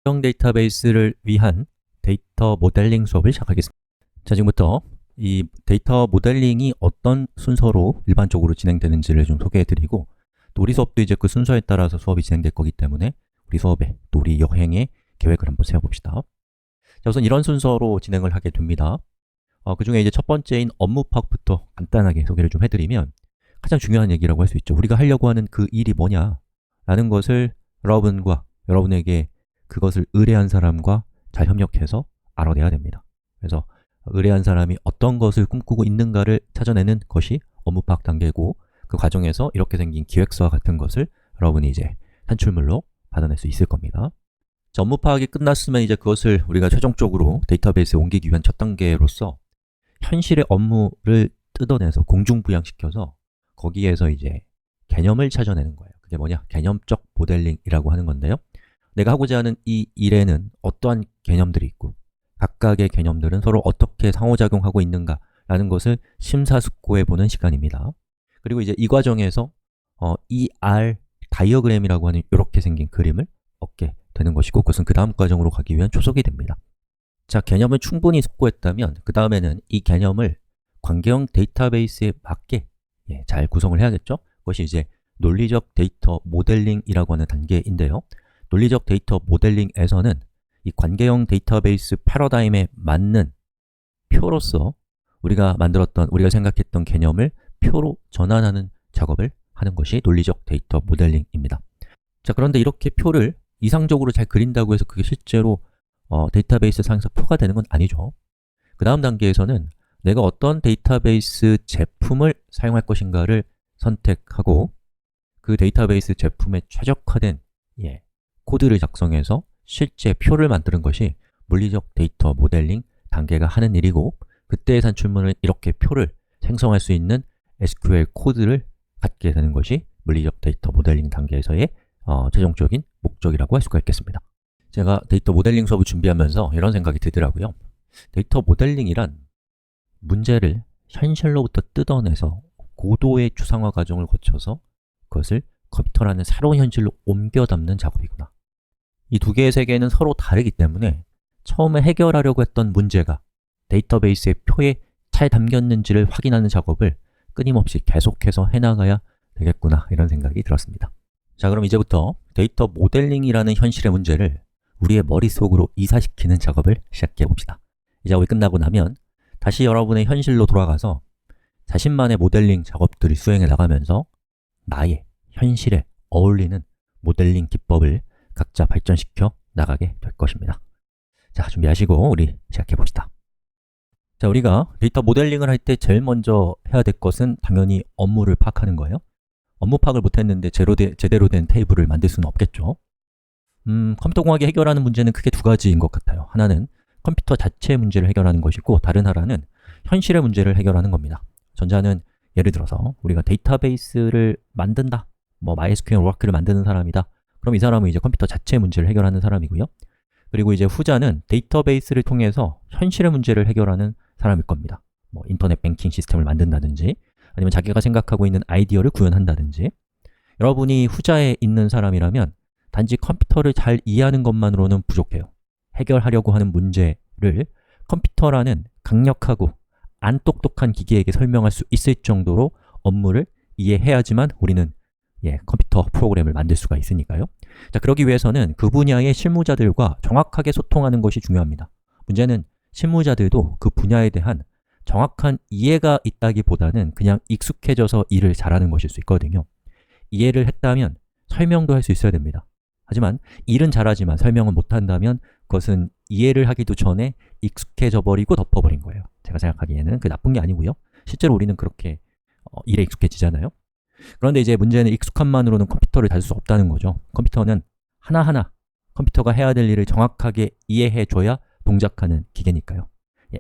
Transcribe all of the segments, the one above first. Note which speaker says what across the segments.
Speaker 1: 형 데이터베이스를 위한 데이터 모델링 수업을 시작하겠습니다. 자, 지금부터 이 데이터 모델링이 어떤 순서로 일반적으로 진행되는지를 좀 소개해드리고, 또 우리 수업도 이제 그 순서에 따라서 수업이 진행될 거기 때문에 우리 수업에, 또 우리 여행의 계획을 한번 세워봅시다. 자, 우선 이런 순서로 진행을 하게 됩니다. 그 중에 이제 첫 번째인 업무 파악부터 간단하게 소개를 좀 해드리면, 가장 중요한 얘기라고 할 수 있죠. 우리가 하려고 하는 그 일이 뭐냐라는 것을 여러분에게 그것을 의뢰한 사람과 잘 협력해서 알아내야 됩니다. 그래서 의뢰한 사람이 어떤 것을 꿈꾸고 있는가를 찾아내는 것이 업무 파악 단계고, 그 과정에서 이렇게 생긴 기획서와 같은 것을 여러분이 이제 산출물로 받아낼 수 있을 겁니다. 자, 업무 파악이 끝났으면 이제 그것을 우리가 최종적으로 데이터베이스에 옮기기 위한 첫 단계로서 현실의 업무를 뜯어내서 공중부양시켜서 거기에서 이제 개념을 찾아내는 거예요. 그게 뭐냐? 개념적 모델링이라고 하는 건데요. 내가 하고자 하는 이 일에는 어떠한 개념들이 있고, 각각의 개념들은 서로 어떻게 상호작용하고 있는가 라는 것을 심사숙고해 보는 시간입니다. 그리고 이제 이 과정에서 ER 다이어그램이라고 하는 이렇게 생긴 그림을 얻게 되는 것이고, 그것은 그 다음 과정으로 가기 위한 초석이 됩니다. 자, 개념을 충분히 숙고했다면 그 다음에는 이 개념을 관계형 데이터베이스에 맞게 잘 구성을 해야겠죠? 그것이 이제 논리적 데이터 모델링이라고 하는 단계인데요. 논리적 데이터 모델링에서는 이 관계형 데이터베이스 패러다임에 맞는 표로서 우리가 생각했던 개념을 표로 전환하는 작업을 하는 것이 논리적 데이터 모델링입니다. 자, 그런데 이렇게 표를 이상적으로 잘 그린다고 해서 그게 실제로 데이터베이스 상에서 표가 되는 건 아니죠. 그 다음 단계에서는 내가 어떤 데이터베이스 제품을 사용할 것인가를 선택하고, 그 데이터베이스 제품에 최적화된 코드를 작성해서 실제 표를 만드는 것이 물리적 데이터 모델링 단계가 하는 일이고, 그때의 산출물은 이렇게 표를 생성할 수 있는 SQL 코드를 갖게 되는 것이 물리적 데이터 모델링 단계에서의 최종적인 목적이라고 할 수가 있겠습니다. 제가 데이터 모델링 수업을 준비하면서 이런 생각이 들더라고요. 데이터 모델링이란 문제를 현실로부터 뜯어내서 고도의 추상화 과정을 거쳐서 그것을 컴퓨터라는 새로운 현실로 옮겨 담는 작업이구나. 이 두 개의 세계는 서로 다르기 때문에 처음에 해결하려고 했던 문제가 데이터베이스의 표에 잘 담겼는지를 확인하는 작업을 끊임없이 계속해서 해나가야 되겠구나, 이런 생각이 들었습니다. 자, 그럼 이제부터 데이터 모델링이라는 현실의 문제를 우리의 머릿속으로 이사시키는 작업을 시작해 봅시다. 이 작업이 끝나고 나면 다시 여러분의 현실로 돌아가서 자신만의 모델링 작업들을 수행해 나가면서 나의 현실에 어울리는 모델링 기법을 각자 발전시켜 나가게 될 것입니다. 자, 준비하시고 우리 시작해 봅시다. 자, 우리가 데이터 모델링을 할 때 제일 먼저 해야 될 것은 당연히 업무를 파악하는 거예요. 업무 파악을 못했는데 제대로 된 테이블을 만들 수는 없겠죠. 컴퓨터공학이 해결하는 문제는 크게 두 가지인 것 같아요. 하나는 컴퓨터 자체의 문제를 해결하는 것이고, 다른 하나는 현실의 문제를 해결하는 겁니다. 전자는 예를 들어서 우리가 데이터베이스를 만든다, MySQL, 오라클을 만드는 사람이다. 그럼 이 사람은 이제 컴퓨터 자체의 문제를 해결하는 사람이고요. 그리고 이제 후자는 데이터베이스를 통해서 현실의 문제를 해결하는 사람일 겁니다. 인터넷 뱅킹 시스템을 만든다든지, 아니면 자기가 생각하고 있는 아이디어를 구현한다든지. 여러분이 후자에 있는 사람이라면 단지 컴퓨터를 잘 이해하는 것만으로는 부족해요. 해결하려고 하는 문제를 컴퓨터라는 강력하고 안 똑똑한 기계에게 설명할 수 있을 정도로 업무를 이해해야지만 우리는 컴퓨터 프로그램을 만들 수가 있으니까요. 자, 그러기 위해서는 그 분야의 실무자들과 정확하게 소통하는 것이 중요합니다. 문제는 실무자들도 그 분야에 대한 정확한 이해가 있다기보다는 그냥 익숙해져서 일을 잘하는 것일 수 있거든요. 이해를 했다면 설명도 할 수 있어야 됩니다. 하지만 일은 잘하지만 설명은 못한다면 그것은 이해를 하기도 전에 익숙해져 버리고 덮어버린 거예요. 제가 생각하기에는 그게 나쁜 게 아니고요. 실제로 우리는 그렇게 일에 익숙해지잖아요. 그런데 이제 문제는 익숙함만으로는 컴퓨터를 다룰 수 없다는 거죠. 컴퓨터는 하나하나 컴퓨터가 해야 될 일을 정확하게 이해해줘야 동작하는 기계니까요.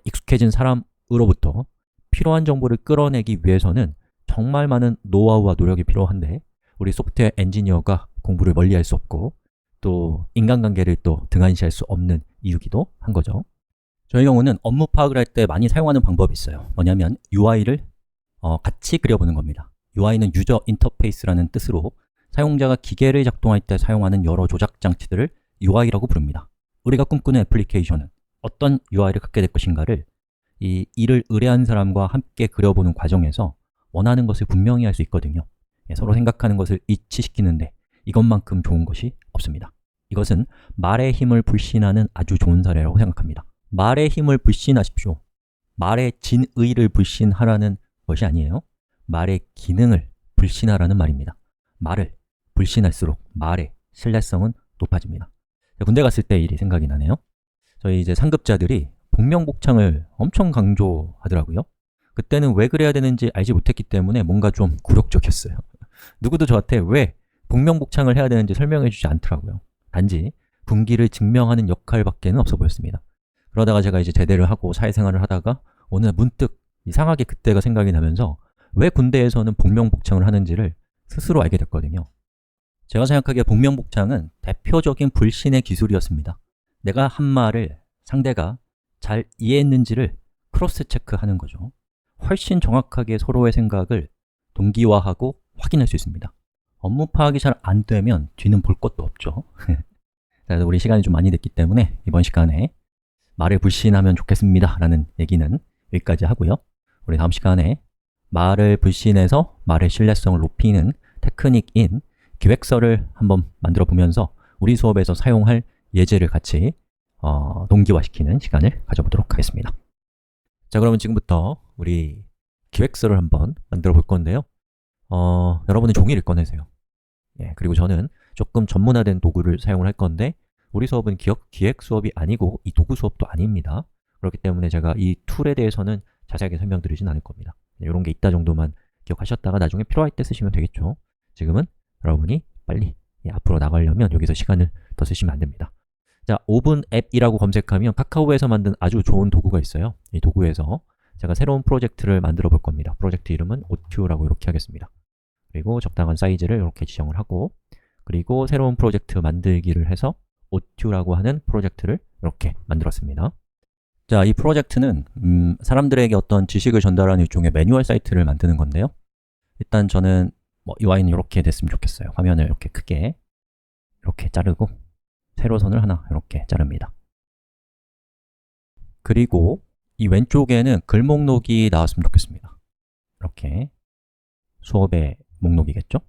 Speaker 1: 익숙해진 사람으로부터 필요한 정보를 끌어내기 위해서는 정말 많은 노하우와 노력이 필요한데, 우리 소프트웨어 엔지니어가 공부를 멀리할 수 없고, 또 인간관계를 또 등한시할 수 없는 이유기도 한 거죠. 저희 경우는 업무 파악을 할 때 많이 사용하는 방법이 있어요. 뭐냐면 UI를 같이 그려보는 겁니다. UI는 유저 인터페이스라는 뜻으로 사용자가 기계를 작동할 때 사용하는 여러 조작 장치들을 UI라고 부릅니다. 우리가 꿈꾸는 애플리케이션은 어떤 UI를 갖게 될 것인가를 이 일을 의뢰한 사람과 함께 그려보는 과정에서 원하는 것을 분명히 할 수 있거든요. 서로 생각하는 것을 일치시키는데 이것만큼 좋은 것이 없습니다. 이것은 말의 힘을 불신하는 아주 좋은 사례라고 생각합니다. 말의 힘을 불신하십시오. 말의 진의를 불신하라는 것이 아니에요. 말의 기능을 불신하라는 말입니다. 말을 불신할수록 말의 신뢰성은 높아집니다. 군대 갔을 때 일이 생각이 나네요. 저희 이제 상급자들이 복명복창을 엄청 강조하더라고요. 그때는 왜 그래야 되는지 알지 못했기 때문에 뭔가 좀 굴욕적이었어요. 누구도 저한테 왜 복명복창을 해야 되는지 설명해 주지 않더라고요. 단지 군기를 증명하는 역할밖에는 없어 보였습니다. 그러다가 제가 이제 제대를 하고 사회생활을 하다가 어느 날 문득 이상하게 그때가 생각이 나면서 왜 군대에서는 복명복창을 하는지를 스스로 알게 됐거든요. 제가 생각하기에 복명복창은 대표적인 불신의 기술이었습니다. 내가 한 말을 상대가 잘 이해했는지를 크로스 체크하는 거죠. 훨씬 정확하게 서로의 생각을 동기화하고 확인할 수 있습니다. 업무 파악이 잘 안 되면 뒤는 볼 것도 없죠. 자, 우리 시간이 좀 많이 됐기 때문에 이번 시간에 말을 불신하면 좋겠습니다 라는 얘기는 여기까지 하고요. 우리 다음 시간에 말을 불신해서 말의 신뢰성을 높이는 테크닉인 기획서를 한번 만들어 보면서 우리 수업에서 사용할 예제를 같이 동기화시키는 시간을 가져보도록 하겠습니다. 자, 그러면 지금부터 우리 기획서를 한번 만들어 볼 건데요. 여러분은 종이를 꺼내세요. 그리고 저는 조금 전문화된 도구를 사용을 할 건데 우리 수업은 기획 수업이 아니고 이 도구 수업도 아닙니다. 그렇기 때문에 제가 이 툴에 대해서는 자세하게 설명드리진 않을 겁니다. 이런 게 있다 정도만 기억하셨다가 나중에 필요할 때 쓰시면 되겠죠. 지금은 여러분이 빨리 앞으로 나가려면 여기서 시간을 더 쓰시면 안 됩니다. 자, 오븐 앱이라고 검색하면 카카오에서 만든 아주 좋은 도구가 있어요. 이 도구에서 제가 새로운 프로젝트를 만들어 볼 겁니다. 프로젝트 이름은 OTU라고 이렇게 하겠습니다. 그리고 적당한 사이즈를 이렇게 지정을 하고 그리고 새로운 프로젝트 만들기를 해서 OTU라고 하는 프로젝트를 이렇게 만들었습니다. 자, 이 프로젝트는 사람들에게 어떤 지식을 전달하는 일종의 매뉴얼 사이트를 만드는 건데요. 일단 저는 UI는 이렇게 됐으면 좋겠어요. 화면을 이렇게 크게 이렇게 자르고 세로선을 하나 이렇게 자릅니다. 그리고 이 왼쪽에는 글 목록이 나왔으면 좋겠습니다. 이렇게 수업의 목록이겠죠?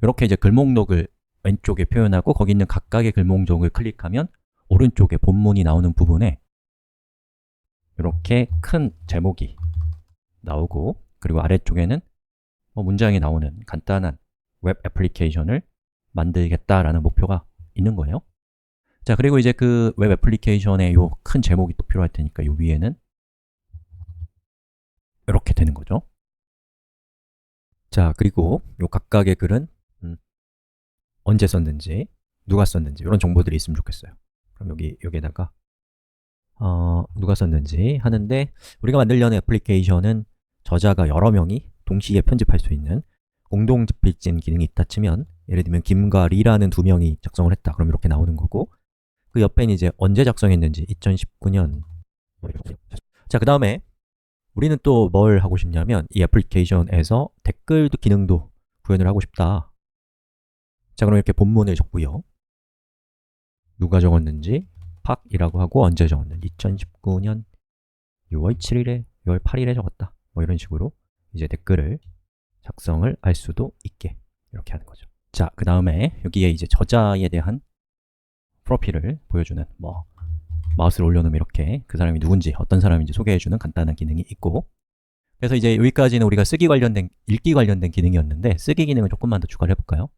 Speaker 1: 이렇게 이제 글 목록을 왼쪽에 표현하고 거기 있는 각각의 글 목록을 클릭하면 오른쪽에 본문이 나오는 부분에 이렇게 큰 제목이 나오고 그리고 아래쪽에는 문장이 나오는 간단한 웹 애플리케이션을 만들겠다라는 목표가 있는 거예요. 자, 그리고 이제 그 웹 애플리케이션에 요 큰 제목이 또 필요할 테니까 요 위에는 이렇게 되는 거죠. 자, 그리고 요 각각의 글은 언제 썼는지, 누가 썼는지 이런 정보들이 있으면 좋겠어요. 그럼 여기에다가 누가 썼는지 하는데 우리가 만들려는 애플리케이션은 저자가 여러 명이 동시에 편집할 수 있는 공동 집필진 기능이 있다 치면 예를 들면 김과 리라는 두 명이 작성을 했다. 그럼 이렇게 나오는 거고 그 옆에는 이제 언제 작성했는지 2019년 자, 그 다음에 우리는 또 뭘 하고 싶냐면 이 애플리케이션에서 댓글 기능도 구현을 하고 싶다. 자, 그럼 이렇게 본문을 적고요. 누가 적었는지 팍이라고 하고 언제 적었는지 2019년 6월 7일에 6월 8일에 적었다. 이런 식으로 이제 댓글을 작성을 할 수도 있게 이렇게 하는 거죠. 자, 그 다음에 여기에 이제 저자에 대한 프로필을 보여주는 마우스를 올려놓으면 이렇게 그 사람이 누군지 어떤 사람인지 소개해주는 간단한 기능이 있고 그래서 이제 여기까지는 우리가 쓰기 관련된, 읽기 관련된 기능이었는데 쓰기 기능을 조금만 더 추가를 해볼까요?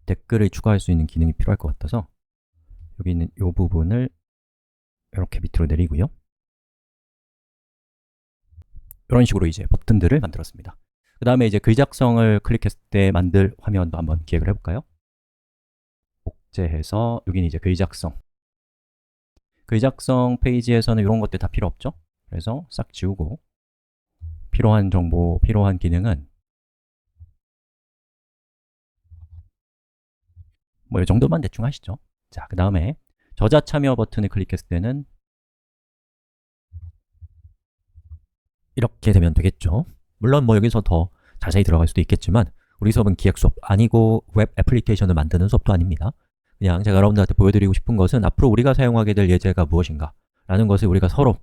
Speaker 1: 댓글을 추가할 수 있는 기능이 필요할 것 같아서 여기 있는 이 부분을 이렇게 밑으로 내리고요. 이런 식으로 이제 버튼들을 만들었습니다. 그 다음에 이제 글 작성을 클릭했을 때 만들 화면도 한번 기획을 해볼까요? 복제해서 여기는 이제 글 작성 페이지에서는 이런 것들 다 필요 없죠? 그래서 싹 지우고 필요한 정보, 필요한 기능은 이 정도만 대충 하시죠. 자, 그 다음에 저자 참여 버튼을 클릭했을 때는 이렇게 되면 되겠죠. 물론 여기서 더 자세히 들어갈 수도 있겠지만 우리 수업은 기획 수업 아니고 웹 애플리케이션을 만드는 수업도 아닙니다. 그냥 제가 여러분들한테 보여드리고 싶은 것은 앞으로 우리가 사용하게 될 예제가 무엇인가 라는 것을 우리가 서로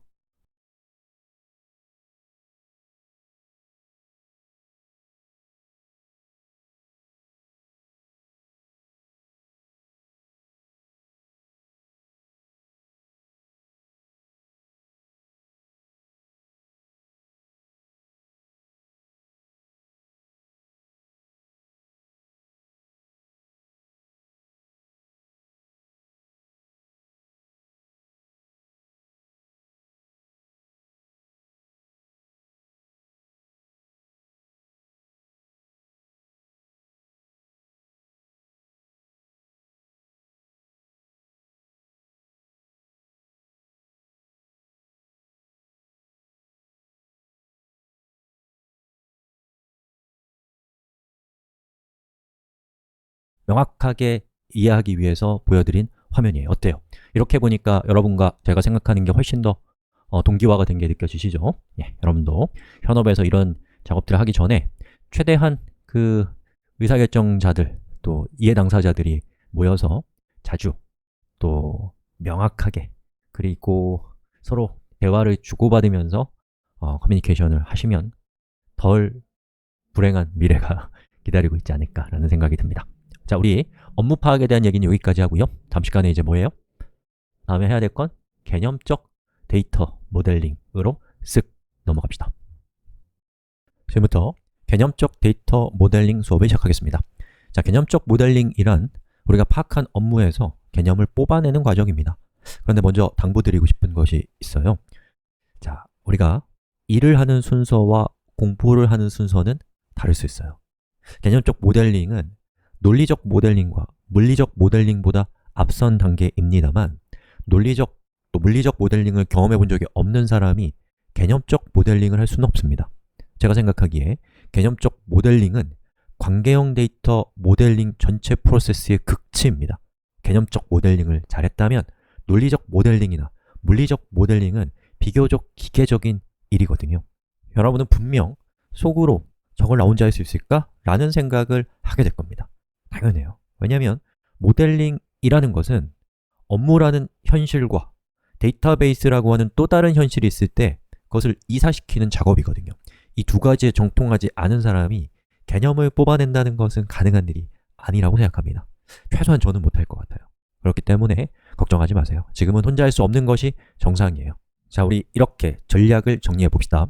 Speaker 1: 명확하게 이해하기 위해서 보여드린 화면이에요. 어때요? 이렇게 보니까 여러분과 제가 생각하는 게 훨씬 더 동기화가 된 게 느껴지시죠? 예, 여러분도 현업에서 이런 작업들을 하기 전에 최대한 그 의사결정자들 또 이해 당사자들이 모여서 자주 또 명확하게 그리고 서로 대화를 주고받으면서 커뮤니케이션을 하시면 덜 불행한 미래가 기다리고 있지 않을까라는 생각이 듭니다. 자, 우리 업무 파악에 대한 얘기는 여기까지 하고요. 다음 시간에 이제 뭐예요? 다음에 해야 될 건 개념적 데이터 모델링으로 쓱 넘어갑시다. 지금부터 개념적 데이터 모델링 수업을 시작하겠습니다. 자, 개념적 모델링이란 우리가 파악한 업무에서 개념을 뽑아내는 과정입니다. 그런데 먼저 당부드리고 싶은 것이 있어요. 자, 우리가 일을 하는 순서와 공부를 하는 순서는 다를 수 있어요. 개념적 모델링은 논리적 모델링과 물리적 모델링보다 앞선 단계입니다만 논리적 또 물리적 모델링을 경험해 본 적이 없는 사람이 개념적 모델링을 할 수는 없습니다. 제가 생각하기에 개념적 모델링은 관계형 데이터 모델링 전체 프로세스의 극치입니다. 개념적 모델링을 잘했다면 논리적 모델링이나 물리적 모델링은 비교적 기계적인 일이거든요. 여러분은 분명 속으로 저걸 나 혼자 할 수 있을까? 라는 생각을 하게 될 겁니다. 당연해요. 왜냐하면 모델링이라는 것은 업무라는 현실과 데이터베이스라고 하는 또 다른 현실이 있을 때 그것을 이사시키는 작업이거든요. 이 두 가지에 정통하지 않은 사람이 개념을 뽑아낸다는 것은 가능한 일이 아니라고 생각합니다. 최소한 저는 못할 것 같아요. 그렇기 때문에 걱정하지 마세요. 지금은 혼자 할 수 없는 것이 정상이에요. 자, 우리 이렇게 전략을 정리해 봅시다.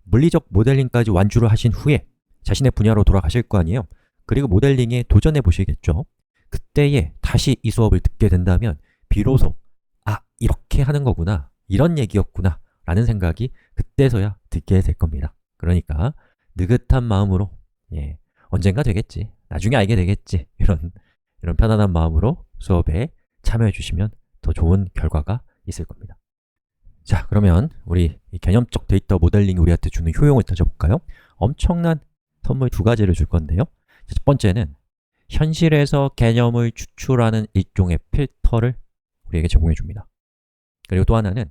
Speaker 1: 물리적 모델링까지 완주를 하신 후에 자신의 분야로 돌아가실 거 아니에요? 그리고 모델링에 도전해 보시겠죠? 그때에 다시 이 수업을 듣게 된다면 비로소 이렇게 하는 거구나, 이런 얘기였구나 라는 생각이 그때서야 듣게 될 겁니다. 그러니까 느긋한 마음으로 언젠가 되겠지, 나중에 알게 되겠지 이런 편안한 마음으로 수업에 참여해 주시면 더 좋은 결과가 있을 겁니다. 자, 그러면 우리 이 개념적 데이터 모델링이 우리한테 주는 효용을 따져볼까요? 엄청난 선물 두 가지를 줄 건데요. 첫 번째는 현실에서 개념을 추출하는 일종의 필터를 우리에게 제공해 줍니다. 그리고 또 하나는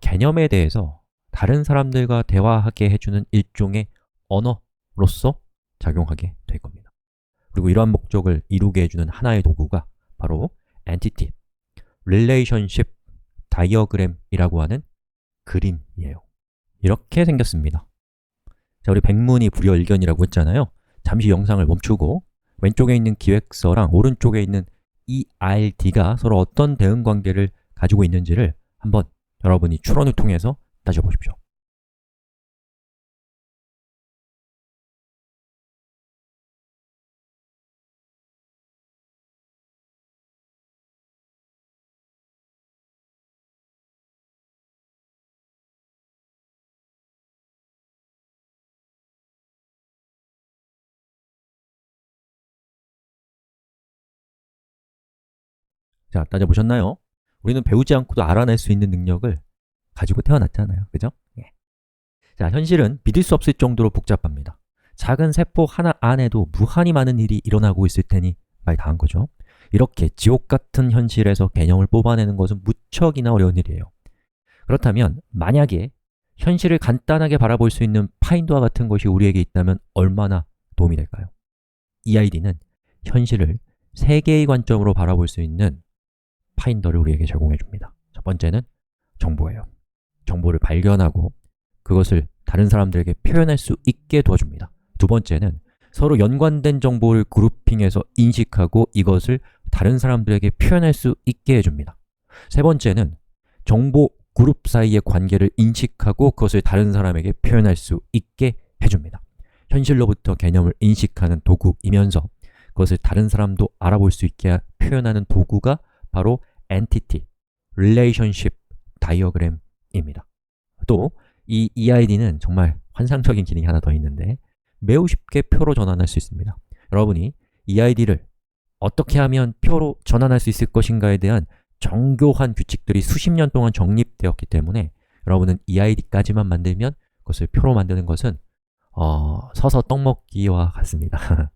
Speaker 1: 개념에 대해서 다른 사람들과 대화하게 해주는 일종의 언어로서 작용하게 될 겁니다. 그리고 이러한 목적을 이루게 해주는 하나의 도구가 바로 Entity, Relationship Diagram이라고 하는 그림이에요. 이렇게 생겼습니다. 자, 우리 백문이 불여일견이라고 했잖아요. 잠시 영상을 멈추고 왼쪽에 있는 기획서랑 오른쪽에 있는 ERD가 서로 어떤 대응 관계를 가지고 있는지를 한번 여러분이 추론을 통해서 따져보십시오. 자, 따져보셨나요? 우리는 배우지 않고도 알아낼 수 있는 능력을 가지고 태어났잖아요. 그죠? 예. 자, 현실은 믿을 수 없을 정도로 복잡합니다. 작은 세포 하나 안에도 무한히 많은 일이 일어나고 있을 테니 말 다 한 거죠. 이렇게 지옥 같은 현실에서 개념을 뽑아내는 것은 무척이나 어려운 일이에요. 그렇다면 만약에 현실을 간단하게 바라볼 수 있는 파인더와 같은 것이 우리에게 있다면 얼마나 도움이 될까요? 이 아이디는 현실을 3개의 관점으로 바라볼 수 있는 파인더를 우리에게 제공해 줍니다. 첫 번째는 정보예요. 정보를 발견하고 그것을 다른 사람들에게 표현할 수 있게 도와줍니다. 두 번째는 서로 연관된 정보를 그룹핑해서 인식하고 이것을 다른 사람들에게 표현할 수 있게 해줍니다. 세 번째는 정보 그룹 사이의 관계를 인식하고 그것을 다른 사람에게 표현할 수 있게 해줍니다. 현실로부터 개념을 인식하는 도구이면서 그것을 다른 사람도 알아볼 수 있게 표현하는 도구가 바로 Entity, Relationship Diagram입니다. 또 이 EID는 정말 환상적인 기능이 하나 더 있는데 매우 쉽게 표로 전환할 수 있습니다. 여러분이 EID를 어떻게 하면 표로 전환할 수 있을 것인가에 대한 정교한 규칙들이 수십 년 동안 정립되었기 때문에 여러분은 EID까지만 만들면 그것을 표로 만드는 것은 서서 떡 먹기와 같습니다.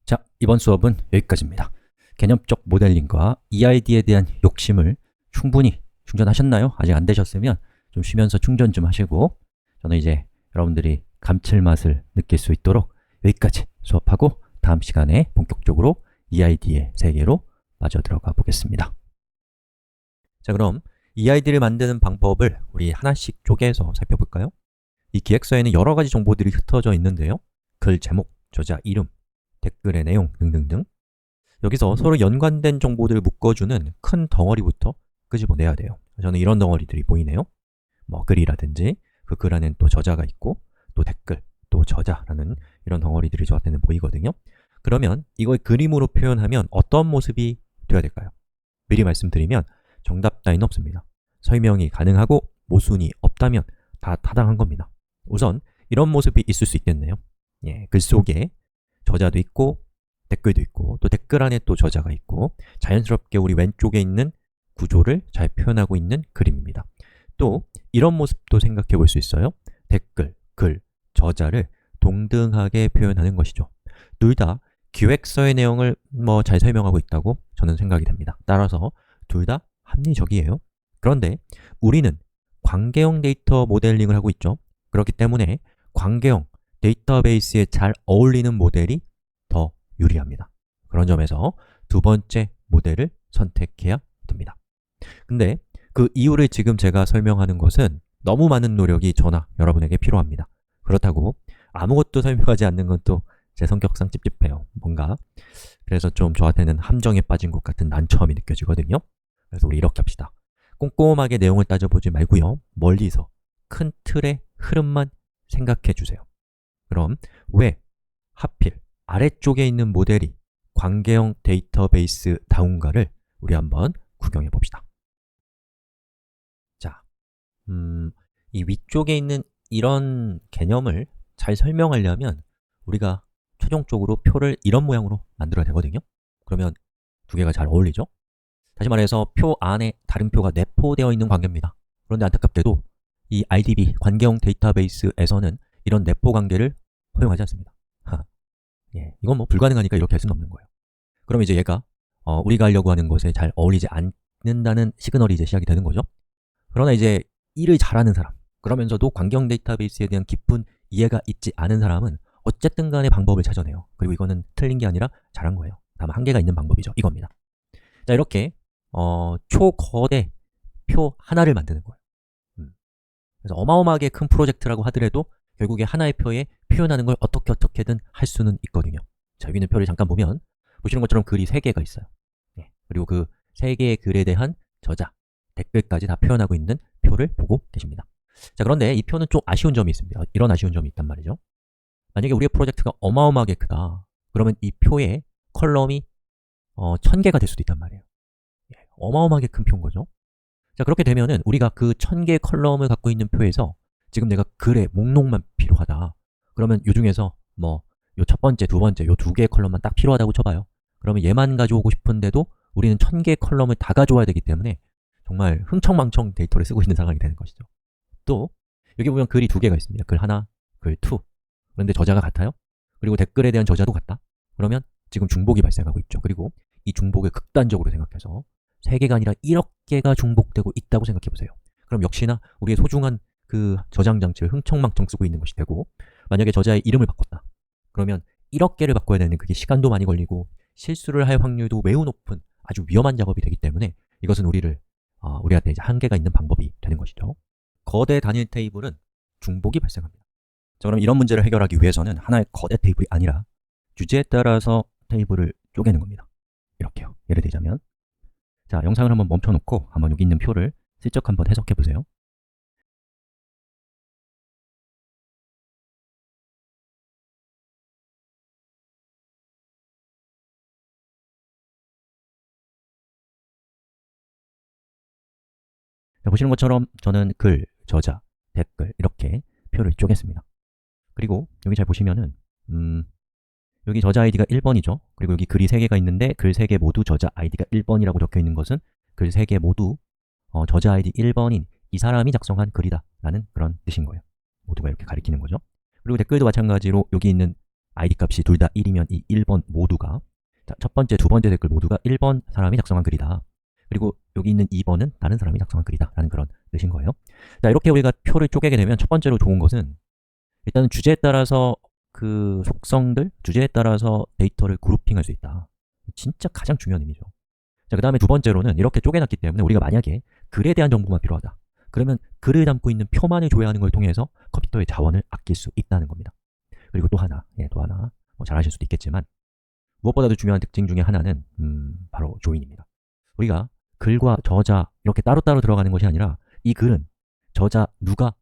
Speaker 1: 자, 이번 수업은 여기까지입니다. 개념적 모델링과 EID에 대한 욕심을 충분히 충전하셨나요? 아직 안 되셨으면 좀 쉬면서 충전 좀 하시고 저는 이제 여러분들이 감칠맛을 느낄 수 있도록 여기까지 수업하고 다음 시간에 본격적으로 EID의 세계로 빠져들어가 보겠습니다. 자, 그럼 EID를 만드는 방법을 우리 하나씩 쪼개서 살펴볼까요? 이 기획서에는 여러 가지 정보들이 흩어져 있는데요. 글 제목, 저자 이름, 댓글의 내용 등등등 여기서 서로 연관된 정보들을 묶어주는 큰 덩어리부터 끄집어내야 돼요. 저는 이런 덩어리들이 보이네요. 뭐 글이라든지 그 글 안에는 또 저자가 있고 또 댓글, 또 저자라는 이런 덩어리들이 저한테는 보이거든요. 그러면 이걸 그림으로 표현하면 어떤 모습이 되어야 될까요? 미리 말씀드리면 정답 따위는 없습니다. 설명이 가능하고 모순이 없다면 다 타당한 겁니다. 우선 이런 모습이 있을 수 있겠네요. 글 속에 저자도 있고 댓글도 있고 또 댓글 안에 또 저자가 있고 자연스럽게 우리 왼쪽에 있는 구조를 잘 표현하고 있는 그림입니다. 또 이런 모습도 생각해 볼 수 있어요. 댓글, 글, 저자를 동등하게 표현하는 것이죠. 둘 다 기획서의 내용을 잘 설명하고 있다고 저는 생각이 됩니다. 따라서 둘 다 합리적이에요. 그런데 우리는 관계형 데이터 모델링을 하고 있죠. 그렇기 때문에 관계형 데이터베이스에 잘 어울리는 모델이 더 유리합니다. 그런 점에서 두 번째 모델을 선택해야 됩니다. 근데 그 이유를 지금 제가 설명하는 것은 너무 많은 노력이 저나 여러분에게 필요합니다. 그렇다고 아무것도 설명하지 않는 건 또 제 성격상 찝찝해요. 뭔가 그래서 좀 저한테는 함정에 빠진 것 같은 난처함이 느껴지거든요. 그래서 우리 이렇게 합시다. 꼼꼼하게 내용을 따져보지 말고요. 멀리서 큰 틀의 흐름만 생각해 주세요. 그럼 왜 하필 아래쪽에 있는 모델이 관계형 데이터베이스 다운가를 우리 한번 구경해 봅시다. 자, 이 위쪽에 있는 이런 개념을 잘 설명하려면 우리가 최종적으로 표를 이런 모양으로 만들어야 되거든요. 그러면 두 개가 잘 어울리죠? 다시 말해서 표 안에 다른 표가 내포되어 있는 관계입니다. 그런데 안타깝게도 이 RDB, 관계형 데이터베이스에서는 이런 내포 관계를 허용하지 않습니다. 이건 불가능하니까 이렇게 할 수는 없는 거예요. 그럼 이제 얘가 우리가 하려고 하는 것에 잘 어울리지 않는다는 시그널이 이제 시작이 되는 거죠. 그러나 이제 일을 잘하는 사람, 그러면서도 관계형 데이터베이스에 대한 깊은 이해가 있지 않은 사람은 어쨌든 간에 방법을 찾아내요. 그리고 이거는 틀린 게 아니라 잘한 거예요. 다만 한계가 있는 방법이죠. 이겁니다. 자, 이렇게 초거대 표 하나를 만드는 거예요. 그래서 어마어마하게 큰 프로젝트라고 하더라도 결국에 하나의 표에 표현하는 걸 어떻게든 할 수는 있거든요. 자, 여기 있는 표를 잠깐 보면 보시는 것처럼 글이 3개가 있어요. 그리고 그 3개의 글에 대한 저자, 댓글까지 다 표현하고 있는 표를 보고 계십니다. 자, 그런데 이 표는 좀 아쉬운 점이 있습니다. 이런 아쉬운 점이 있단 말이죠. 만약에 우리의 프로젝트가 어마어마하게 크다. 그러면 이 표에 컬럼이 1000개가 될 수도 있단 말이에요. 어마어마하게 큰 표인 거죠. 자, 그렇게 되면은 우리가 그 1000개의 컬럼을 갖고 있는 표에서 지금 내가 글의 목록만 필요하다. 그러면 이 중에서 요 첫 번째, 두 번째, 요 2개의 컬럼만 딱 필요하다고 쳐봐요. 그러면 얘만 가져오고 싶은데도 우리는 1000개의 컬럼을 다 가져와야 되기 때문에 정말 흥청망청 데이터를 쓰고 있는 상황이 되는 것이죠. 또 여기 보면 글이 2개가 있습니다. 글 하나, 글 2. 그런데 저자가 같아요. 그리고 댓글에 대한 저자도 같다. 그러면 지금 중복이 발생하고 있죠. 그리고 이 중복을 극단적으로 생각해서 3개가 아니라 1억 개가 중복되고 있다고 생각해 보세요. 그럼 역시나 우리의 소중한 그 저장 장치를 흥청망청 쓰고 있는 것이 되고 만약에 저자의 이름을 바꿨다. 그러면 1억 개를 바꿔야 되는 그게 시간도 많이 걸리고 실수를 할 확률도 매우 높은 아주 위험한 작업이 되기 때문에 이것은 우리한테 이제 한계가 있는 방법이 되는 것이죠. 거대 단일 테이블은 중복이 발생합니다. 자, 그럼 이런 문제를 해결하기 위해서는 하나의 거대 테이블이 아니라 주제에 따라서 테이블을 쪼개는 겁니다. 이렇게요. 예를 들자면, 자, 영상을 한번 멈춰놓고 한번 여기 있는 표를 슬쩍 한번 해석해 보세요. 자, 보시는 것처럼 저는 글, 저자, 댓글 이렇게 표를 쪼갰습니다. 그리고 여기 잘 보시면은 여기 저자 아이디가 1번이죠. 그리고 여기 글이 3개가 있는데 글 3개 모두 저자 아이디가 1번이라고 적혀 있는 것은 글 3개 모두 저자 아이디 1번인 이 사람이 작성한 글이다 라는 그런 뜻인 거예요. 모두가 이렇게 가리키는 거죠. 그리고 댓글도 마찬가지로 여기 있는 아이디 값이 둘 다 1이면 이 1번 모두가, 자, 첫 번째, 두 번째 댓글 모두가 1번 사람이 작성한 글이다. 그리고 여기 있는 2번은 다른 사람이 작성한 글이다 라는 그런 뜻인 거예요. 자, 이렇게 우리가 표를 쪼개게 되면 첫 번째로 좋은 것은 일단은 주제에 따라서 그 속성들, 주제에 따라서 데이터를 그룹핑할 수 있다. 진짜 가장 중요한 의미죠. 자, 그 다음에 두 번째로는 이렇게 쪼개놨기 때문에 우리가 만약에 글에 대한 정보만 필요하다. 그러면 글을 담고 있는 표만을 조회하는 걸 통해서 컴퓨터의 자원을 아낄 수 있다는 겁니다. 그리고 또 하나, 잘 아실 수도 있겠지만 무엇보다도 중요한 특징 중에 하나는 바로 조인입니다. 우리가 글과 저자 이렇게 따로따로 들어가는 것이 아니라 이 글은 저자 누가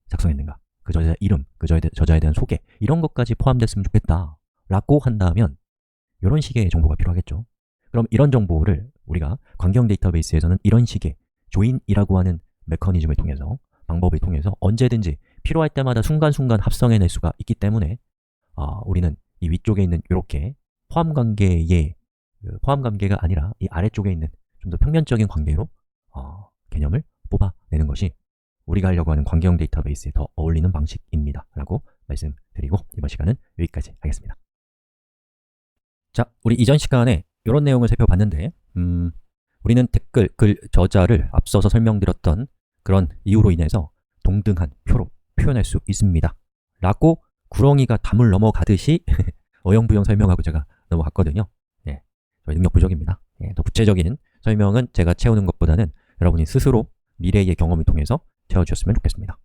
Speaker 1: 작성했는가, 그 저자의 이름, 그 저자에 대한 소개 이런 것까지 포함됐으면 좋겠다 라고 한다면 이런 식의 정보가 필요하겠죠. 그럼 이런 정보를 우리가 광경 데이터베이스에서는 이런 식의 조인이라고 하는 메커니즘을 통해서, 방법을 통해서 언제든지 필요할 때마다 순간순간 합성해낼 수가 있기 때문에 우리는 이 위쪽에 있는 이렇게 포함관계가 아니라 이 아래쪽에 있는 좀 더 평면적인 관계로 개념을 뽑아내는 것이 우리가 하려고 하는 광경 데이터베이스에 더 어울리는 방식입니다 라고 말씀드리고 이번 시간은 여기까지 하겠습니다. 자, 우리 이전 시간에 이런 내용을 살펴봤는데 우리는 댓글, 글, 저자를 앞서서 설명드렸던 그런 이유로 인해서 동등한 표로 표현할 수 있습니다 라고 구렁이가 담을 넘어가듯이 어영부영 설명하고 제가 넘어갔거든요. 저희 능력 부족입니다. 더 구체적인 설명은 제가 채우는 것보다는 여러분이 스스로 미래의 경험을 통해서 채워주셨으면 좋겠습니다.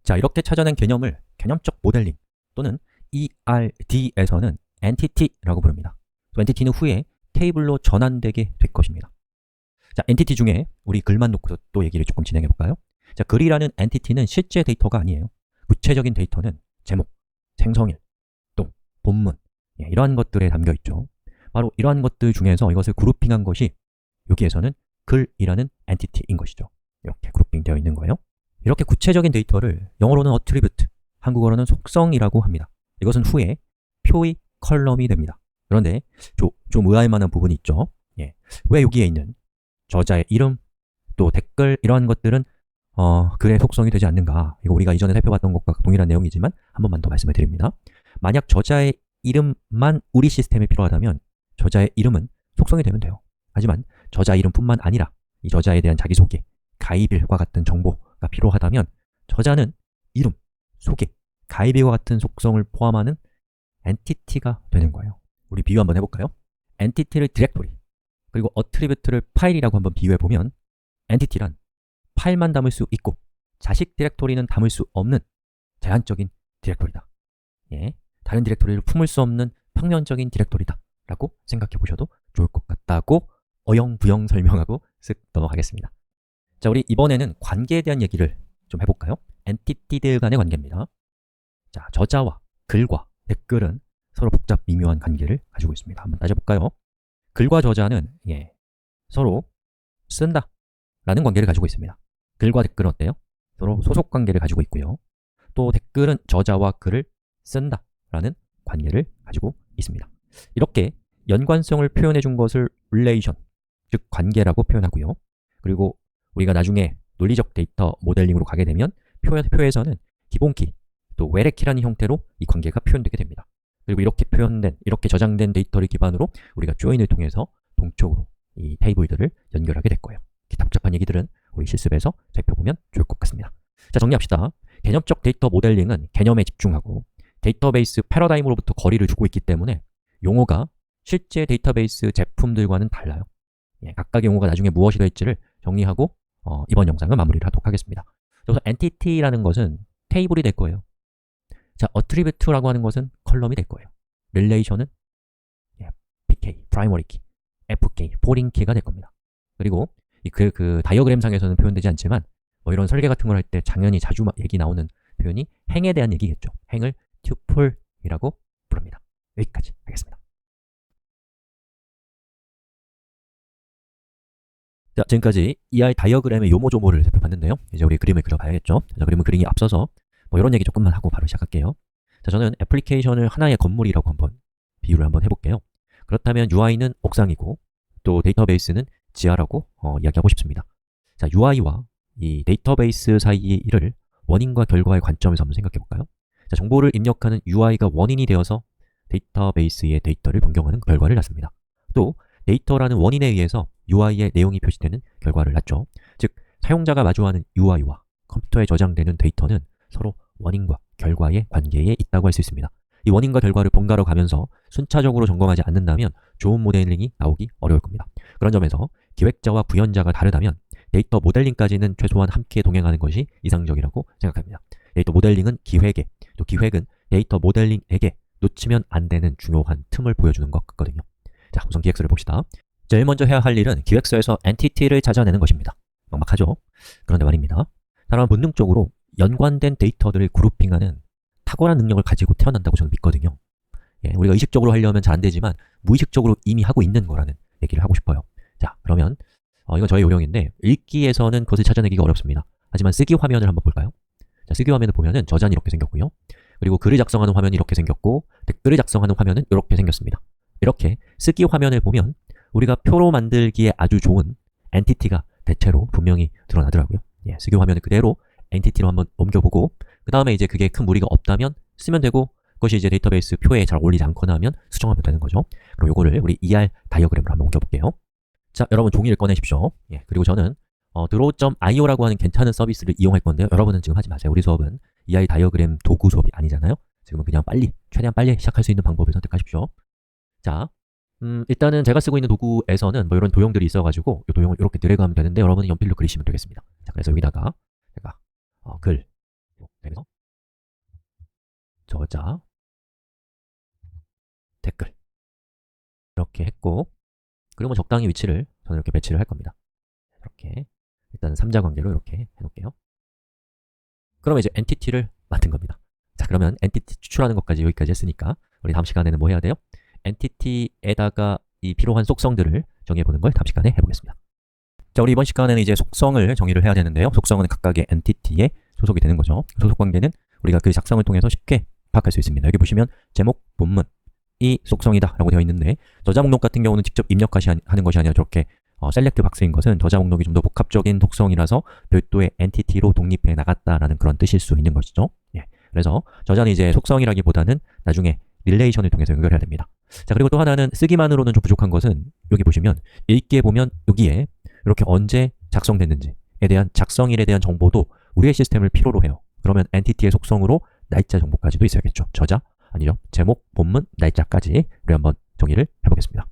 Speaker 1: 자, 이렇게 찾아낸 개념을 개념적 모델링 또는 ERD에서는 entity라고 부릅니다. entity는 후에 테이블로 전환되게 될 것입니다. 자, entity 중에 우리 글만 놓고서 또 얘기를 조금 진행해 볼까요? 자, 글이라는 entity는 실제 데이터가 아니에요. 구체적인 데이터는 제목, 생성일, 또 본문 이러한 것들에 담겨 있죠. 바로 이러한 것들 중에서 이것을 그룹핑한 것이 여기에서는 글이라는 entity인 것이죠. 이렇게 그룹핑 되어 있는 거예요. 이렇게 구체적인 데이터를 영어로는 attribute, 한국어로는 속성이라고 합니다. 이것은 후에 표의 컬럼이 됩니다. 그런데 좀 의아할 만한 부분이 있죠. 왜 여기에 있는 저자의 이름, 또 댓글 이러한 것들은 글의 속성이 되지 않는가? 이거 우리가 이전에 살펴봤던 것과 동일한 내용이지만 한 번만 더 말씀을 드립니다. 만약 저자의 이름만 우리 시스템에 필요하다면 저자의 이름은 속성이 되면 돼요. 하지만 저자 이름뿐만 아니라 이 저자에 대한 자기소개, 가입일과 같은 정보가 필요하다면 저자는 이름, 소개, 가입일과 같은 속성을 포함하는 엔티티가 되는 거예요. 우리 비유 한번 해볼까요? 엔티티를 디렉토리, 그리고 어트리뷰트를 파일이라고 한번 비유해보면 엔티티란 파일만 담을 수 있고 자식 디렉토리는 담을 수 없는 제한적인 디렉토리다. 다른 디렉토리를 품을 수 없는 평면적인 디렉토리다 라고 생각해 보셔도 좋을 것 같다고 어영부영 설명하고 쓱 넘어가겠습니다. 자, 우리 이번에는 관계에 대한 얘기를 좀 해볼까요? 엔티티들 간의 관계입니다. 자, 저자와 글과 댓글은 서로 복잡 미묘한 관계를 가지고 있습니다. 한번 따져볼까요? 글과 저자는 서로 쓴다 라는 관계를 가지고 있습니다. 글과 댓글은 어때요? 서로 소속 관계를 가지고 있고요. 또 댓글은 저자와 글을 쓴다 라는 관계를 가지고 있습니다. 이렇게 연관성을 표현해 준 것을 relation, 즉 관계라고 표현하고요. 그리고 우리가 나중에 논리적 데이터 모델링으로 가게 되면 표에서는 기본키, 또 외래키라는 형태로 이 관계가 표현되게 됩니다. 그리고 이렇게 저장된 데이터를 기반으로 우리가 조인을 통해서 동적으로 이 테이블들을 연결하게 될 거예요. 기타 복잡한 얘기들은 우리 실습에서 살펴보면 좋을 것 같습니다. 자, 정리합시다. 개념적 데이터 모델링은 개념에 집중하고 데이터베이스 패러다임으로부터 거리를 두고 있기 때문에 용어가 실제 데이터베이스 제품들과는 달라요. 각각의 용어가 나중에 무엇이 될지를 정리하고 이번 영상은 마무리를 하도록 하겠습니다. 그래서 entity라는 것은 테이블이 될 거예요. 자, attribute라고 하는 것은 컬럼이 될 거예요. relation은 PK, primary key, FK, foreign key가 될 겁니다. 그리고 그 다이어그램 상에서는 표현되지 않지만 이런 설계 같은 걸 할 때 당연히 자주 얘기 나오는 표현이 행에 대한 얘기겠죠. 행을 tuple이라고 부릅니다. 여기까지 하겠습니다. 자, 지금까지 ER 다이어그램의 요모조모를 살펴봤는데요. 이제 우리 그림을 그려봐야겠죠. 자, 그림을 그리기 앞서서 이런 얘기 조금만 하고 바로 시작할게요. 자, 저는 애플리케이션을 하나의 건물이라고 한번 비유를 한번 해볼게요. 그렇다면 UI는 옥상이고 또 데이터베이스는 지하라고 이야기하고 싶습니다. 자, UI와 이 데이터베이스 사이의 일을 원인과 결과의 관점에서 한번 생각해 볼까요? 자, 정보를 입력하는 UI가 원인이 되어서 데이터베이스의 데이터를 변경하는 결과를 낳습니다. 또 데이터라는 원인에 의해서 UI의 내용이 표시되는 결과를 낳죠. 즉, 사용자가 마주하는 UI와 컴퓨터에 저장되는 데이터는 서로 원인과 결과의 관계에 있다고 할 수 있습니다. 이 원인과 결과를 번갈아 가면서 순차적으로 점검하지 않는다면 좋은 모델링이 나오기 어려울 겁니다. 그런 점에서 기획자와 구현자가 다르다면 데이터 모델링까지는 최소한 함께 동행하는 것이 이상적이라고 생각합니다. 데이터 모델링은 기획에, 또 기획은 데이터 모델링에게 놓치면 안 되는 중요한 틈을 보여주는 것 같거든요. 자, 우선 기획서를 봅시다. 제일 먼저 해야 할 일은 기획서에서 엔티티를 찾아내는 것입니다. 막막하죠? 그런데 말입니다. 사람은 본능적으로 연관된 데이터들을 그룹핑하는 탁월한 능력을 가지고 태어난다고 저는 믿거든요. 우리가 의식적으로 하려면 잘 안 되지만 무의식적으로 이미 하고 있는 거라는 얘기를 하고 싶어요. 자, 그러면 이건 저의 요령인데 읽기에서는 그것을 찾아내기가 어렵습니다. 하지만 쓰기 화면을 한번 볼까요? 자, 쓰기 화면을 보면은 저장이 이렇게 생겼고요. 그리고 글을 작성하는 화면이 이렇게 생겼고 댓글을 작성하는 화면은 이렇게 생겼습니다. 이렇게 쓰기 화면을 보면 우리가 표로 만들기에 아주 좋은 엔티티가 대체로 분명히 드러나더라고요. 쓰기 화면을 그대로 엔티티로 한번 옮겨보고 그 다음에 이제 그게 큰 무리가 없다면 쓰면 되고 그것이 이제 데이터베이스 표에 잘 어울리지 않거나 하면 수정하면 되는 거죠. 그럼 요거를 우리 ER 다이어그램으로 한번 옮겨볼게요. 자, 여러분 종이를 꺼내십시오. 그리고 저는 draw.io라고 하는 괜찮은 서비스를 이용할 건데요. 여러분은 지금 하지 마세요. 우리 수업은 ER 다이어그램 도구 수업이 아니잖아요. 지금은 그냥 최대한 빨리 시작할 수 있는 방법을 선택하십시오. 자, 일단은 제가 쓰고 있는 도구에서는 이런 도형들이 있어가지고 이 도형을 이렇게 드래그하면 되는데 여러분은 연필로 그리시면 되겠습니다. 자, 그래서 여기다가 제가 글 그래서 저자 댓글 이렇게 했고 그리고 적당히 위치를 저는 이렇게 배치를 할 겁니다. 이렇게 일단 삼자관계로 이렇게 해놓을게요. 그러면 이제 엔티티를 만든 겁니다. 자, 그러면 엔티티 추출하는 것까지 여기까지 했으니까 우리 다음 시간에는 뭐 해야 돼요? 엔티티에다가 이 필요한 속성들을 정해보는 걸 다음 시간에 해보겠습니다. 자, 우리 이번 시간에는 이제 속성을 정의를 해야 되는데요. 속성은 각각의 엔티티에 소속이 되는 거죠. 소속 관계는 우리가 그 작성을 통해서 쉽게 파악할 수 있습니다. 여기 보시면 제목, 본문, 이 속성이다 라고 되어 있는데 저자 목록 같은 경우는 직접 입력하는 것이 아니라 저렇게 셀렉트 박스인 것은 저자 목록이 좀 더 복합적인 속성이라서 별도의 엔티티로 독립해 나갔다라는 그런 뜻일 수 있는 것이죠. 그래서 저자는 이제 속성이라기보다는 나중에 릴레이션을 통해서 연결해야 됩니다. 자, 그리고 또 하나는 쓰기만으로는 좀 부족한 것은 여기 보시면 읽기에 보면 여기에 이렇게 언제 작성됐는지에 대한 작성일에 대한 정보도 우리의 시스템을 필요로 해요. 그러면 엔티티의 속성으로 날짜 정보까지도 있어야겠죠. 저자, 아니죠. 제목, 본문, 날짜까지 우리 한번 정의를 해보겠습니다.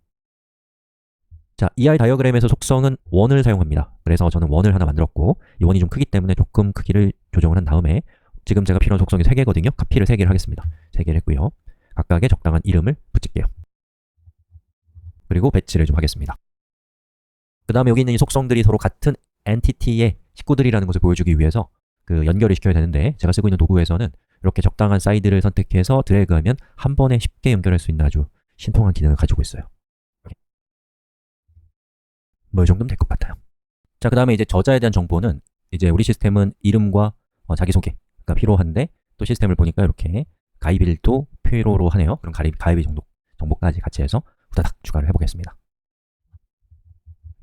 Speaker 1: 자, ER 다이어그램에서 속성은 원을 사용합니다. 그래서 저는 원을 하나 만들었고 이 원이 좀 크기 때문에 조금 크기를 조정을 한 다음에 지금 제가 필요한 속성이 3개거든요. 카피를 3개를 하겠습니다. 3개를 했고요. 각각의 적당한 이름을 붙일게요. 그리고 배치를 좀 하겠습니다. 그 다음에 여기 있는 이 속성들이 서로 같은 엔티티의 식구들이라는 것을 보여주기 위해서 그 연결을 시켜야 되는데 제가 쓰고 있는 도구에서는 이렇게 적당한 사이드를 선택해서 드래그하면 한 번에 쉽게 연결할 수 있는 아주 신통한 기능을 가지고 있어요. 이 정도면 될 것 같아요. 자, 그 다음에 이제 저자에 대한 정보는 이제 우리 시스템은 이름과 자기소개가 필요한데 또 시스템을 보니까 이렇게 가입일도 필요로 하네요. 그럼 가입일 정보까지 같이 해서 후다닥 추가를 해보겠습니다.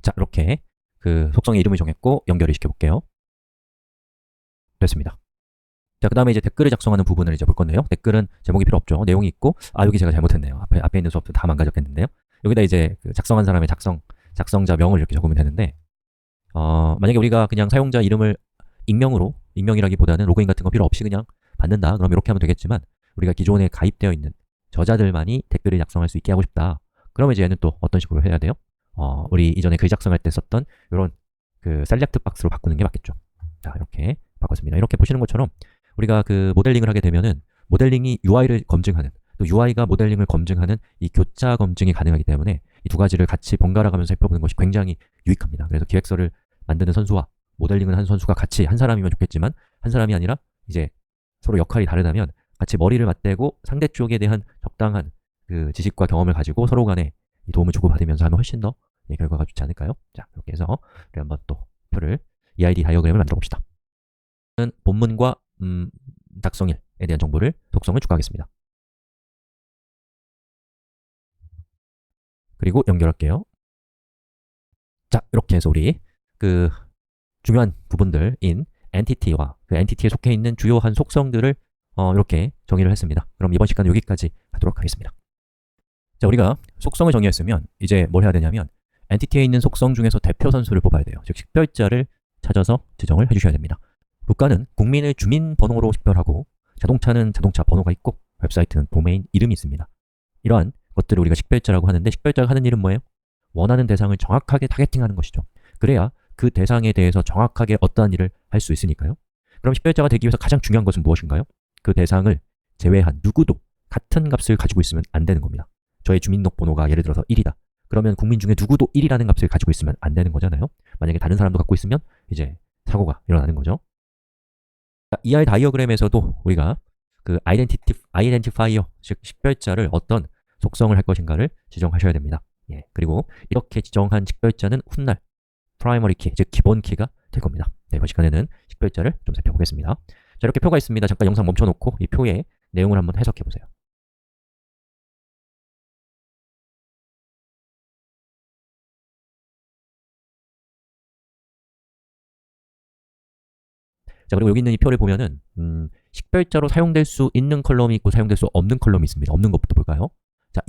Speaker 1: 자, 이렇게 그 속성의 이름을 정했고 연결을 시켜볼게요. 됐습니다. 자, 그 다음에 이제 댓글을 작성하는 부분을 이제 볼 건데요. 댓글은 제목이 필요 없죠. 내용이 있고, 여기 제가 잘못했네요. 앞에 있는 수업도 다 망가졌겠는데요. 여기다 이제 그 작성한 사람의 작성자 명을 이렇게 적으면 되는데, 만약에 우리가 그냥 사용자 이름을 익명이라기보다는 로그인 같은 거 필요 없이 그냥 받는다. 그럼 이렇게 하면 되겠지만, 우리가 기존에 가입되어 있는 저자들만이 댓글을 작성할 수 있게 하고 싶다. 그러면 이제 얘는 또 어떤 식으로 해야 돼요? 우리 이전에 글 작성할 때 썼던 이런 그 셀렉트 박스로 바꾸는 게 맞겠죠. 자, 이렇게 바꿨습니다. 이렇게 보시는 것처럼 우리가 그 모델링을 하게 되면은 모델링이 UI를 검증하는, 또 UI가 모델링을 검증하는 이 교차 검증이 가능하기 때문에 이 두 가지를 같이 번갈아 가면서 살펴보는 것이 굉장히 유익합니다. 그래서 기획서를 만드는 선수와 모델링을 하는 선수가 같이 한 사람이면 좋겠지만 한 사람이 아니라 이제 서로 역할이 다르다면 같이 머리를 맞대고 상대 쪽에 대한 적당한 그 지식과 경험을 가지고 서로 간에 이 도움을 주고받으면서 하면 훨씬 더 결과가 좋지 않을까요? 자, 이렇게 해서 우리 한번 또 표를 EID 다이어그램을 만들어 봅시다. 본문과 작성일에 대한 정보를 속성을 추가하겠습니다. 그리고 연결할게요. 자, 이렇게 해서 우리 그 중요한 부분들인 엔티티와 그 엔티티에 속해 있는 주요한 속성들을 이렇게 정의를 했습니다. 그럼 이번 시간은 여기까지 하도록 하겠습니다. 자, 우리가 속성을 정의했으면 이제 뭘 해야 되냐면 엔티티에 있는 속성 중에서 대표 선수를 뽑아야 돼요. 즉 식별자를 찾아서 지정을 해주셔야 됩니다. 국가는 국민을 주민번호로 식별하고 자동차는 자동차 번호가 있고 웹사이트는 도메인 이름이 있습니다. 이러한 것들을 우리가 식별자라고 하는데 식별자가 하는 일은 뭐예요? 원하는 대상을 정확하게 타겟팅하는 것이죠. 그래야 그 대상에 대해서 정확하게 어떠한 일을 할 수 있으니까요. 그럼 식별자가 되기 위해서 가장 중요한 것은 무엇인가요? 그 대상을 제외한 누구도 같은 값을 가지고 있으면 안 되는 겁니다. 저의 주민등록번호가 예를 들어서 1이다. 그러면 국민 중에 누구도 1이라는 값을 가지고 있으면 안 되는 거잖아요. 만약에 다른 사람도 갖고 있으면 이제 사고가 일어나는 거죠. ER 다이어그램에서도 우리가 그 아이덴티파이어, 즉 식별자를 어떤 속성을 할 것인가를 지정하셔야 됩니다. 예, 그리고 이렇게 지정한 식별자는 훗날 프라이머리 키, 즉 기본 키가 될 겁니다. 네, 이번 시간에는 식별자를 좀 살펴보겠습니다. 자, 이렇게 표가 있습니다. 잠깐 영상 멈춰놓고 이 표의 내용을 한번 해석해 보세요. 자, 그리고 여기 있는 이 표를 보면은 식별자로 사용될 수 있는 컬럼이 있고 사용될 수 없는 컬럼이 있습니다. 없는 것부터 볼까요? 자,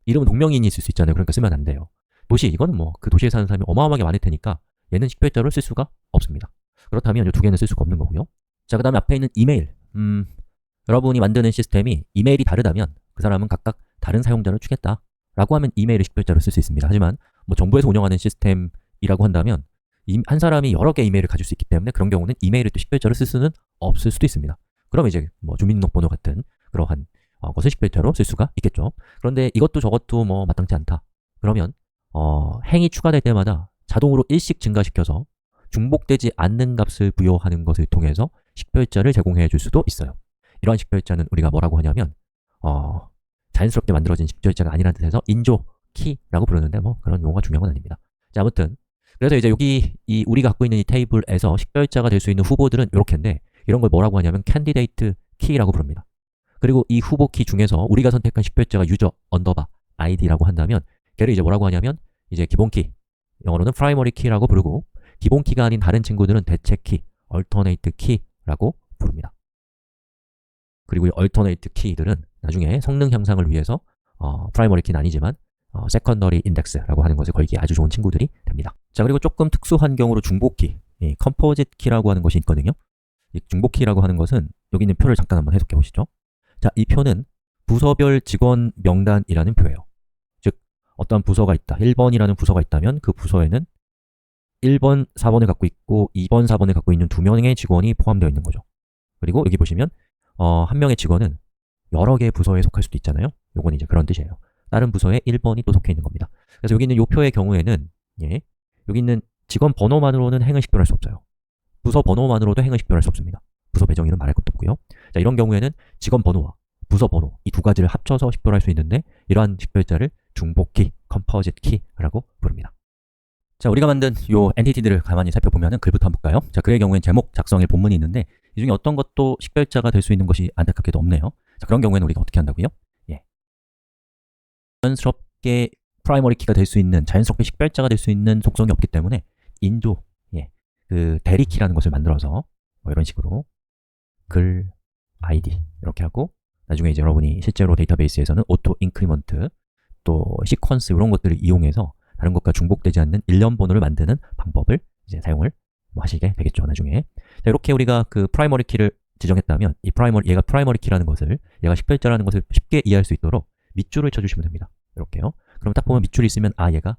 Speaker 1: 이름은 동명이인이 있을 수 있잖아요. 그러니까 쓰면 안 돼요. 도시, 이거는 뭐 그 도시에 사는 사람이 어마어마하게 많을 테니까 얘는 식별자로 쓸 수가 없습니다. 그렇다면 이 두 개는 쓸 수가 없는 거고요. 자, 그 다음에 앞에 있는 이메일. 여러분이 만드는 시스템이 이메일이 다르다면 그 사람은 각각 다른 사용자를 주겠다 라고 하면 이메일을 식별자로 쓸 수 있습니다. 하지만 뭐 정부에서 운영하는 시스템이라고 한다면 한 사람이 여러 개의 이메일을 가질 수 있기 때문에 그런 경우는 이메일을 또 식별자로 쓸 수는 없을 수도 있습니다. 그럼 이제 뭐 주민등록번호 같은 그러한 것을 식별자로 쓸 수가 있겠죠. 그런데 이것도 저것도 뭐 마땅치 않다. 그러면 행이 추가될 때마다 자동으로 1씩 증가시켜서 중복되지 않는 값을 부여하는 것을 통해서 식별자를 제공해 줄 수도 있어요. 이러한 식별자는 우리가 뭐라고 하냐면 자연스럽게 만들어진 식별자가 아니라는 뜻에서 인조 키라고 부르는데 뭐 그런 용어가 중요한 건 아닙니다. 자, 아무튼 그래서 이제 여기 우리가 갖고 있는 이 테이블에서 식별자가 될 수 있는 후보들은 이렇게인데 이런 걸 뭐라고 하냐면 캔디데이트 키라고 부릅니다. 그리고 이 후보 키 중에서 우리가 선택한 식별자가 유저 언더바 id라고 한다면 걔를 이제 뭐라고 하냐면 이제 기본 키, 영어로는 프라이머리 키라고 부르고 기본 키가 아닌 다른 친구들은 대체 키, 얼터네이트 키라고 부릅니다. 그리고 이 얼터네이트 키들은 나중에 성능 향상을 위해서 프라이머리 키는 아니지만 세컨더리 인덱스라고 하는 것을 걸기에 아주 좋은 친구들이 됩니다. 자, 그리고 조금 특수한 경우로 중복키, 컴포짓 키라고 하는 것이 있거든요. 이 중복키라고 하는 것은 여기 있는 표를 잠깐 한번 해석해 보시죠. 자, 이 표는 부서별 직원 명단이라는 표예요. 즉, 어떠한 부서가 있다. 1번이라는 부서가 있다면 그 부서에는 1번, 4번을 갖고 있고 2번, 4번을 갖고 있는 2명의 직원이 포함되어 있는 거죠. 그리고 여기 보시면 한 명의 직원은 여러 개의 부서에 속할 수도 있잖아요. 요건 이제 그런 뜻이에요. 다른 부서에 1번이 또 속해 있는 겁니다. 그래서 여기 있는 이 표의 경우에는 여기 있는 직원 번호만으로는 행을 식별할 수 없어요. 부서 번호만으로도 행을 식별할 수 없습니다. 부서 배정일은 말할 것도 없고요. 자, 이런 경우에는 직원 번호와 부서 번호 이 두 가지를 합쳐서 식별할 수 있는데 이러한 식별자를 중복키, 컴포짓 키라고 부릅니다. 자, 우리가 만든 요 엔티티들을 가만히 살펴보면 글부터 한번 볼까요? 자, 글의 경우에는 제목, 작성일, 본문이 있는데 이 중에 어떤 것도 식별자가 될 수 있는 것이 안타깝게도 없네요. 자, 그런 경우에는 우리가 어떻게 한다고요? 자연스럽게 프라이머리 키가 될 수 있는, 자연스럽게 식별자가 될 수 있는 속성이 없기 때문에 인조, 그 대리 키라는 것을 만들어서 뭐 이런 식으로 글, id 이렇게 하고 나중에 이제 여러분이 실제로 데이터베이스에서는 오토 인크리먼트 또 시퀀스 이런 것들을 이용해서 다른 것과 중복되지 않는 일련 번호를 만드는 방법을 이제 사용을 하시게 되겠죠, 나중에. 자, 이렇게 우리가 그 프라이머리 키를 지정했다면 얘가 프라이머리 키라는 것을, 얘가 식별자라는 것을 쉽게 이해할 수 있도록 밑줄을 쳐주시면 됩니다. 이렇게요. 그럼 딱 보면 밑줄이 있으면 얘가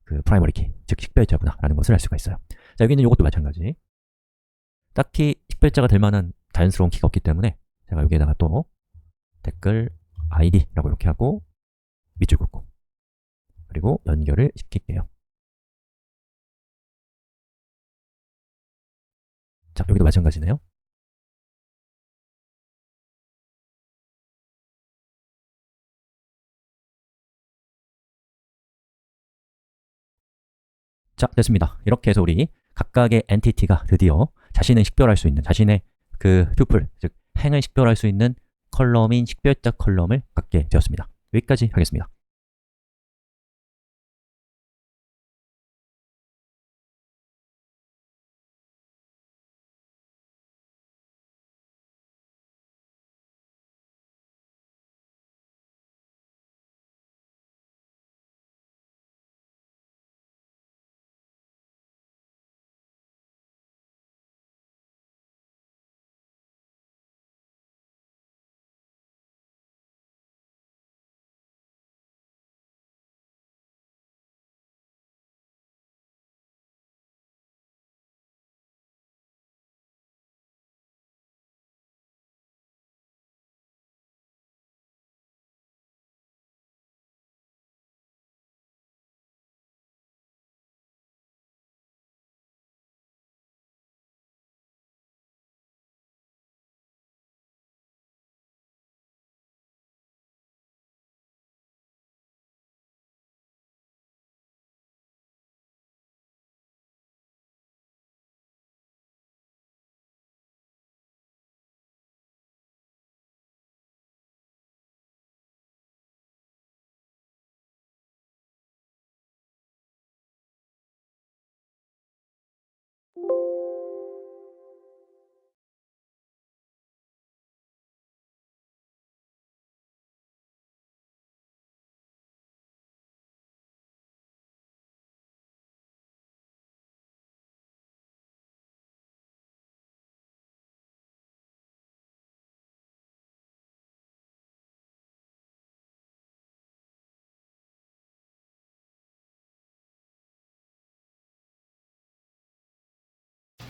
Speaker 1: 그 프라이머리 키, 즉 식별자구나 라는 것을 알 수가 있어요. 자, 여기는 이것도 마찬가지. 딱히 식별자가 될 만한 자연스러운 키가 없기 때문에 제가 여기에다가 또 댓글 id라고 이렇게 하고 밑줄 긋고 그리고 연결을 시킬게요. 자, 여기도 마찬가지네요. 자, 됐습니다. 이렇게 해서 우리 각각의 엔티티가 드디어 자신을 식별할 수 있는, 자신의 그 투플, 즉 행을 식별할 수 있는 컬럼인 식별자 컬럼을 갖게 되었습니다. 여기까지 하겠습니다.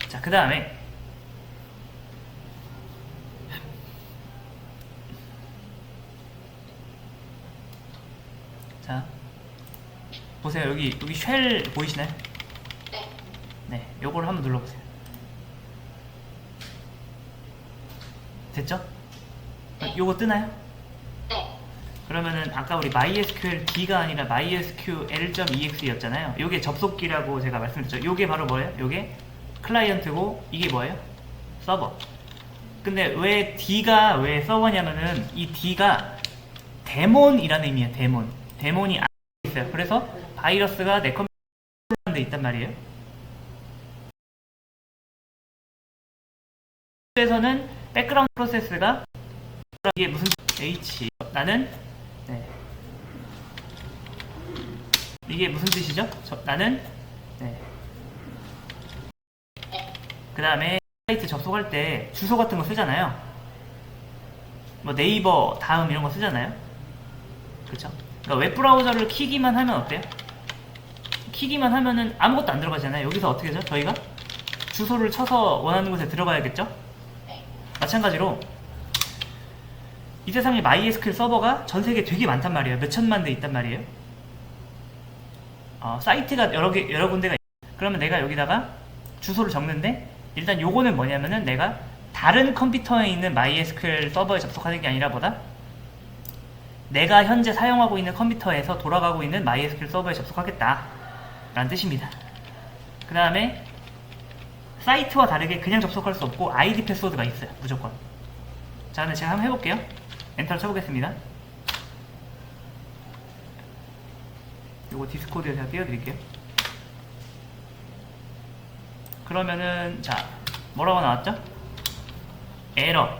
Speaker 2: 자, 그 다음에 자, 보세요. 여기 쉘 보이시나요? 네, 요걸 한번 눌러보세요. 됐죠? 요거 뜨나요? 그러면은 아까 우리 MySQL D가 아니라 MySQL.exe였잖아요. 요게 접속기라고 제가 말씀드렸죠. 요게 바로 뭐예요? 요게 클라이언트고 이게 뭐예요? 서버. 근데 왜 D가 왜 서버냐면은 이 D가 데몬이라는 의미예요. 데몬이 안에 있어요. 그래서 바이러스가 내 컴퓨터에 있단 말이에요. 에서는 백그라운드 프로세스가 이게 무슨 H 나는 이게 무슨 뜻이죠? 나는 그 다음에 사이트 접속할 때 주소 같은 거 쓰잖아요. 뭐 네이버 다음 이런 거 쓰잖아요. 그쵸? 그러니까 웹브라우저를 키기만 하면 어때요? 키기만 하면은 아무것도 안 들어가잖아요. 여기서 어떻게 하죠? 저희가 주소를 쳐서 원하는 곳에 들어가야겠죠? 마찬가지로 이 세상에 MySQL 서버가 전 세계에 되게 많단 말이에요. 몇 천만 대 있단 말이에요. 사이트가 여러 군데가 그러면 내가 여기다가 주소를 적는데 일단 요거는 뭐냐면은 내가 다른 컴퓨터에 있는 MySQL 서버에 접속하는 게 아니라 보다 내가 현재 사용하고 있는 컴퓨터에서 돌아가고 있는 MySQL 서버에 접속하겠다 라는 뜻입니다. 그 다음에 사이트와 다르게 그냥 접속할 수 없고 아이디 패스워드가 있어요. 무조건. 자, 근데 제가 한번 해볼게요. 엔터를 쳐보겠습니다. 요거 디스코드에 제가 띄워드릴게요. 그러면은 자 뭐라고 나왔죠? 에러